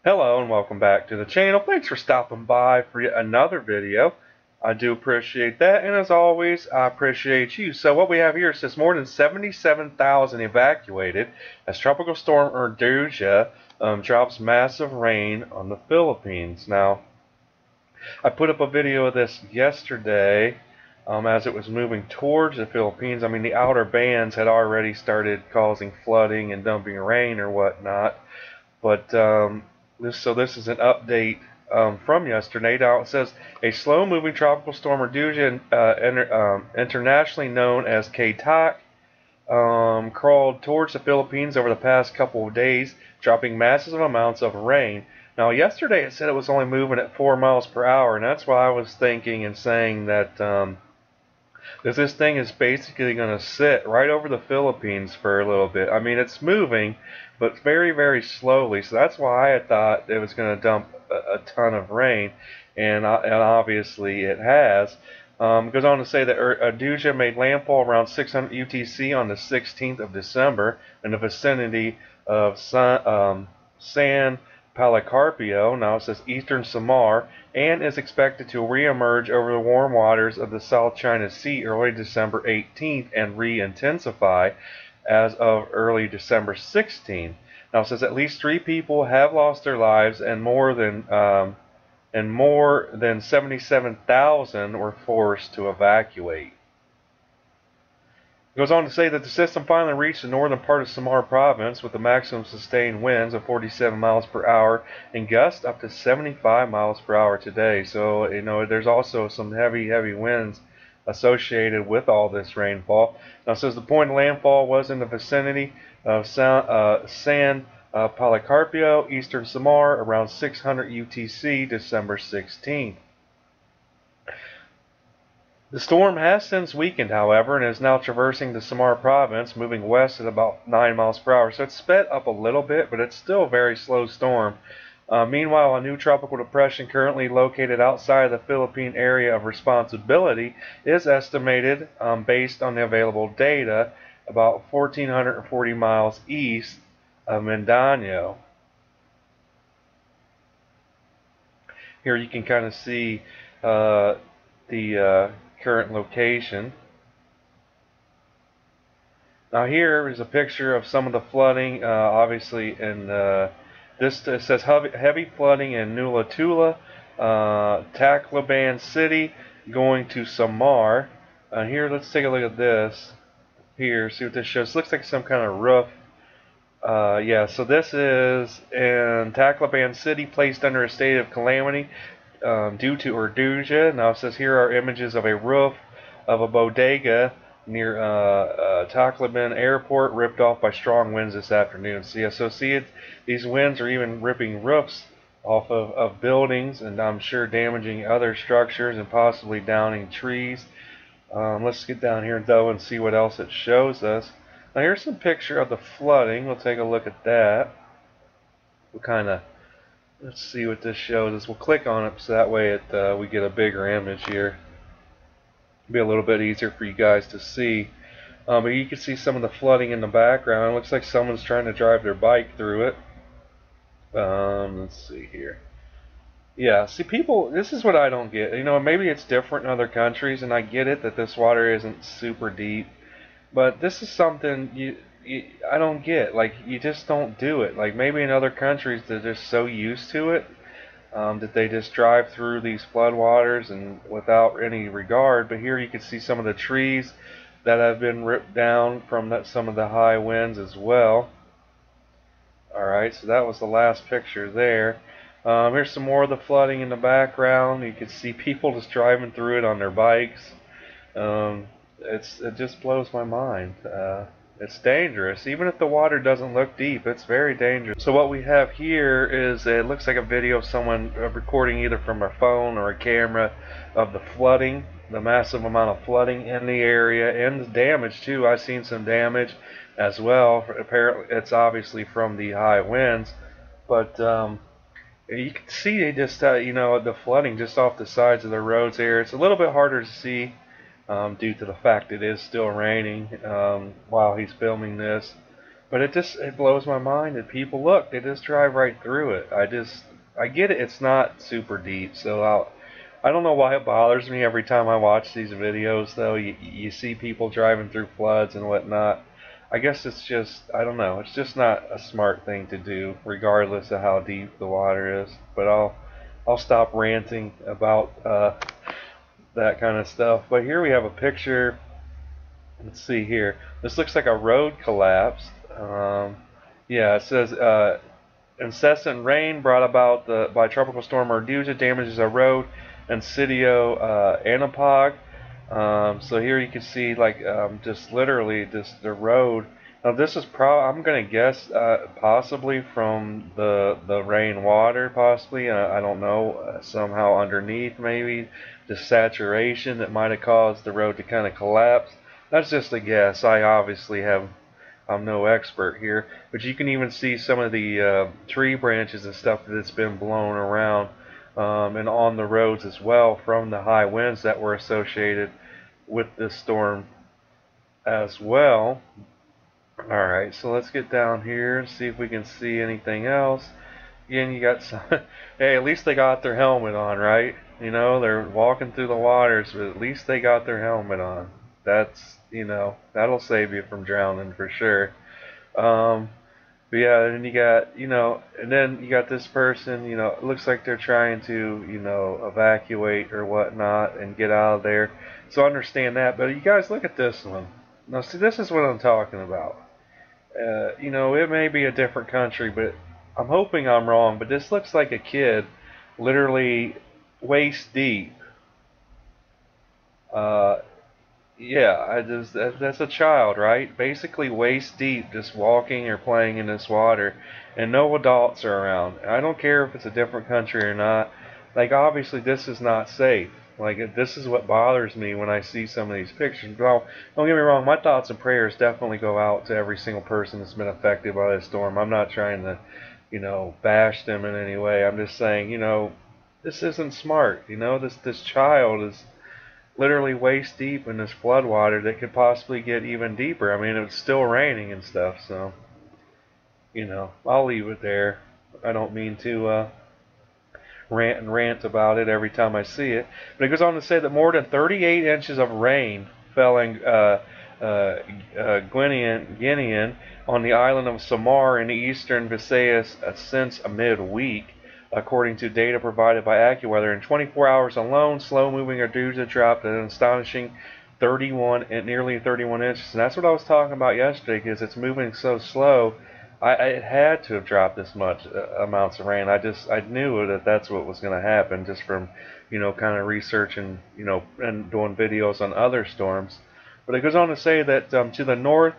Hello and welcome back to the channel. Thanks for stopping by for yet another video. I do appreciate that, and as always, I appreciate you. So what we have here says more than 77,000 evacuated as Tropical Storm Urduja drops massive rain on the Philippines. Now, I put up a video of this yesterday as it was moving towards the Philippines. I mean, the outer bands had already started causing flooding and dumping rain or whatnot. But this is an update from yesterday. Now it says a slow-moving tropical storm Urduja, internationally known as K-Tak, crawled towards the Philippines over the past couple of days, dropping massive amounts of rain. Now yesterday it said it was only moving at 4 miles per hour, and that's why I was thinking and saying that this thing is basically going to sit right over the Philippines for a little bit. I mean, it's moving, but very, very slowly. So that's why I thought it was going to dump a ton of rain, and obviously it has. Goes on to say that Urduja made landfall around 600 UTC on the 16th of December in the vicinity of San Policarpio, now it says eastern Samar, and is expected to re-emerge over the warm waters of the South China Sea early December 18th and re-intensify as of early December 16th. Now it says at least 3 people have lost their lives and more than 77,000 were forced to evacuate. It goes on to say that the system finally reached the northern part of Samar Province with the maximum sustained winds of 47 miles per hour and gusts up to 75 miles per hour today. So, there's also some heavy winds associated with all this rainfall. Now, it says the point of landfall was in the vicinity of San Policarpio, eastern Samar, around 600 UTC, December 16th. The storm has since weakened, however, and is now traversing the Samar Province, moving west at about 9 miles per hour. So it's sped up a little bit, but it's still a very slow storm. Meanwhile, a new tropical depression currently located outside of the Philippine area of responsibility is estimated, based on the available data, about 1,440 miles east of Mindanao. Here you can kind of see the current location. Now here is a picture of some of the flooding, obviously in this it says heavy flooding in Nulatula, Tacloban City, going to Samar. Here, let's take a look at this. Here, see what this shows. Looks like some kind of roof. Yeah, so this is in Tacloban City, placed under a state of calamity due to Urduja. Now it says here are images of a roof of a bodega near Tacloban Airport ripped off by strong winds this afternoon. So yeah, so see these winds are even ripping roofs off of buildings, and I'm sure damaging other structures and possibly downing trees. Let's get down here though and see what else it shows us. Now here's some picture of the flooding. We'll take a look at that. We'll kind of let's see what this shows us. We'll click on it so that way we get a bigger image here. It'll be a little bit easier for you guys to see. But you can see some of the flooding in the background. It looks like someone's trying to drive their bike through it. Let's see here. Yeah, see, people, this is what I don't get. Maybe it's different in other countries, and I get it that this water isn't super deep. But this is something I don't get. Like, you just don't do it. Like, maybe in other countries they're just so used to it that they just drive through these floodwaters and without any regard. But here you can see some of the trees that have been ripped down from some of the high winds as well. Alright, so that was the last picture there. Here's some more of the flooding in the background. You can see people just driving through it on their bikes. It just blows my mind. It's dangerous. Even if the water doesn't look deep, it's very dangerous. So what we have here is, it looks like a video of someone recording either from a phone or a camera of the flooding, the massive amount of flooding in the area, and the damage too. I've seen some damage as well. Apparently it's obviously from the high winds, but you can see just the flooding just off the sides of the roads here. It's a little bit harder to see due to the fact it is still raining while he's filming this. But it blows my mind that people look, they just drive right through it. I get it. It's not super deep, so I don't know why it bothers me every time I watch these videos. Though you see people driving through floods and whatnot. I guess it's just I don't know. It's just not a smart thing to do, regardless of how deep the water is. But I'll stop ranting about that kind of stuff. But here we have a picture. Let's see here. This looks like a road collapsed. Yeah, it says incessant rain brought about by tropical storm Urduja damages a road in Sitio Anapog. So here you can see like just literally just the road. Now this is I'm gonna guess possibly from the rain water, possibly. I don't know. Somehow underneath, maybe the saturation that might have caused the road to kind of collapse. That's just a guess. I'm no expert here, but you can even see some of the tree branches and stuff that's been blown around and on the roads as well from the high winds that were associated with this storm as well. Alright, so let's get down here and see if we can see anything else. Again, you got some. Hey, at least they got their helmet on, right? You know, they're walking through the waters, but at least they got their helmet on. That'll save you from drowning for sure. Um, but yeah, and then you got this person, it looks like they're trying to, evacuate or whatnot and get out of there. So I understand that, but you guys look at this one. Now, see, this is what I'm talking about. It may be a different country, but I'm hoping I'm wrong, but this looks like a kid literally waist deep. Uh, yeah, that's a child, right? Basically waist deep, just walking or playing in this water, and no adults are around. I don't care if it's a different country or not. Like, obviously, this is not safe. Like, this is what bothers me when I see some of these pictures. Well, don't get me wrong, my thoughts and prayers definitely go out to every single person that's been affected by this storm. I'm not trying to, bash them in any way. I'm just saying, this isn't smart. This child is literally waist deep in this flood water that could possibly get even deeper. I mean, it's still raining and stuff, so, I'll leave it there. I don't mean to rant about it every time I see it. But it goes on to say that more than 38 inches of rain fell in Guinean on the island of Samar in the eastern Visayas since midweek, according to data provided by AccuWeather. In 24 hours alone, slow-moving Urduja dropped an astonishing nearly 31 inches. And that's what I was talking about yesterday, because it's moving so slow. It had to have dropped this much amounts of rain. I knew that that's what was going to happen just from, kind of researching, and doing videos on other storms. But it goes on to say that to the north,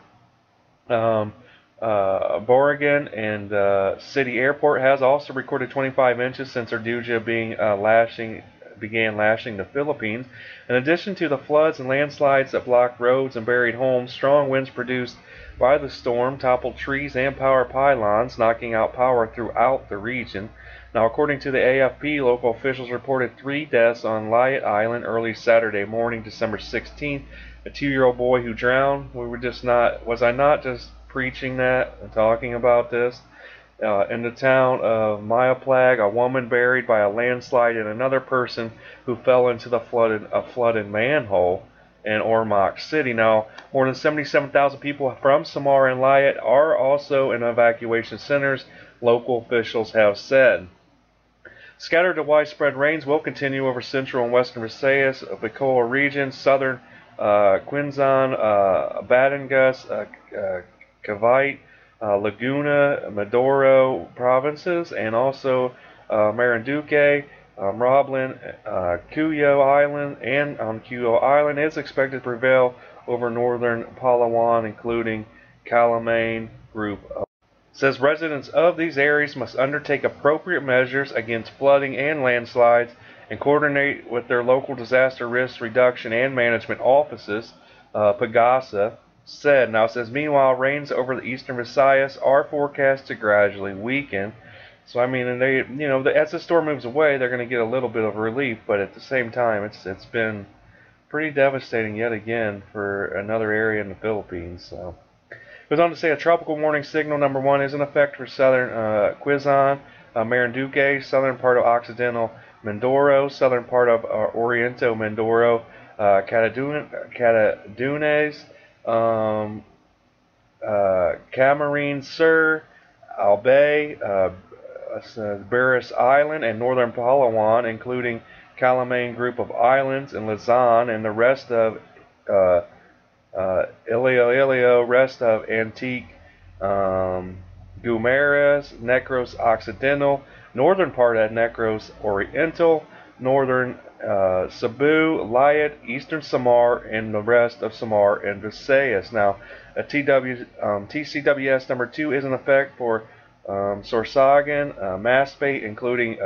Boregan and City Airport has also recorded 25 inches since Urduja began lashing the Philippines. In addition to the floods and landslides that blocked roads and buried homes, strong winds produced by the storm toppled trees and power pylons, knocking out power throughout the region. Now, according to the AFP, local officials reported 3 deaths on Liat Island early Saturday morning, December 16th. A 2-year-old boy who drowned. Was I not just preaching that and talking about this? In the town of Mayaplag, a woman buried by a landslide and another person who fell into a flooded manhole in Ormoc City. Now, more than 77,000 people from Samar and Liat are also in evacuation centers, local officials have said. Scattered to widespread rains will continue over central and western Visayas, Bacoa region, southern Quezon, Batangas, Cavite, Laguna, Mindoro provinces, and also Marinduque, Roblin, Cuyo Island, and Cuyo Island is expected to prevail over northern Palawan, including Calamane Group. Says residents of these areas must undertake appropriate measures against flooding and landslides and coordinate with their local disaster risk reduction and management offices, PAGASA said. Now it says, meanwhile, rains over the eastern Visayas are forecast to gradually weaken. So I mean, and as the storm moves away, they're going to get a little bit of relief, but at the same time, it's been pretty devastating yet again for another area in the Philippines. So Goes on to say a tropical warning signal number 1 is in effect for southern Quezon, Marinduque, southern part of Occidental Mindoro, southern part of Oriento Mindoro, Catadunes, Camarines Sur, Albay, Barris Island, and northern Palawan, including Calamane group of islands, and Luzon, and the rest of Iloilo, rest of Antique, Guimaras, Negros Occidental, northern part of Negros Oriental, northern Cebu, Layat, eastern Samar, and the rest of Samar and Visayas. Now, TCWS number 2 is in effect for Sorsogon, Masbate, including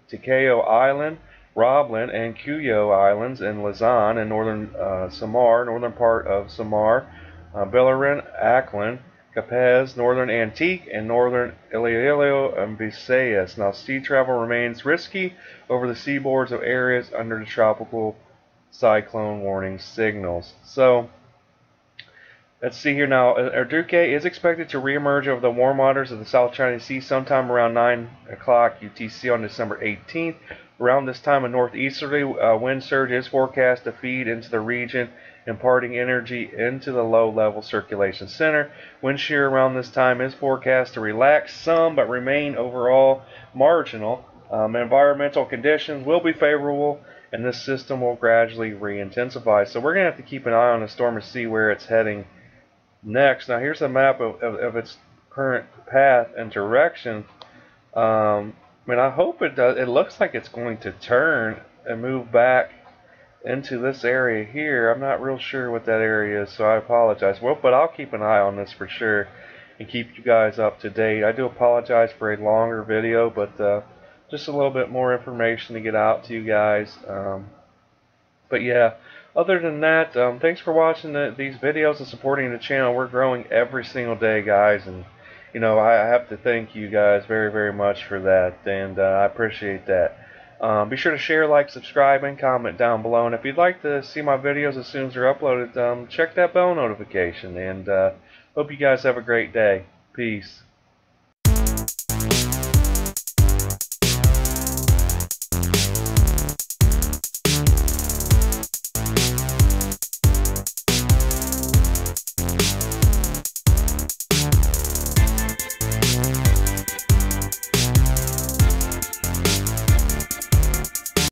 Ticao Island, Roblin, and Cuyo Islands in Luzon and northern Samar, northern part of Samar, Bilaran, Aklan, Capez, northern Antique, and northern Iloilo and Visayas. Now, sea travel remains risky over the seaboards of areas under the tropical cyclone warning signals. So, let's see here now. Urduja is expected to reemerge over the warm waters of the South China Sea sometime around 9 o'clock UTC on December 18th. Around this time, a northeasterly wind surge is forecast to feed into the region, imparting energy into the low-level circulation center. Wind shear around this time is forecast to relax some, but remain overall marginal. Environmental conditions will be favorable, and this system will gradually reintensify. So we're going to have to keep an eye on the storm and see where it's heading next. Now here's a map of its current path and direction. I mean, I hope it does. It looks like it's going to turn and move back into this area here. I'm not real sure what that area is, so I apologize. Well, but I'll keep an eye on this for sure and keep you guys up to date. I do apologize for a longer video, but just a little bit more information to get out to you guys. But yeah, other than that, thanks for watching these videos and supporting the channel. We're growing every single day, guys, and you know, I have to thank you guys very, very much for that, and I appreciate that. Be sure to share, like, subscribe, and comment down below. And if you'd like to see my videos as soon as they're uploaded, check that bell notification. And hope you guys have a great day. Peace.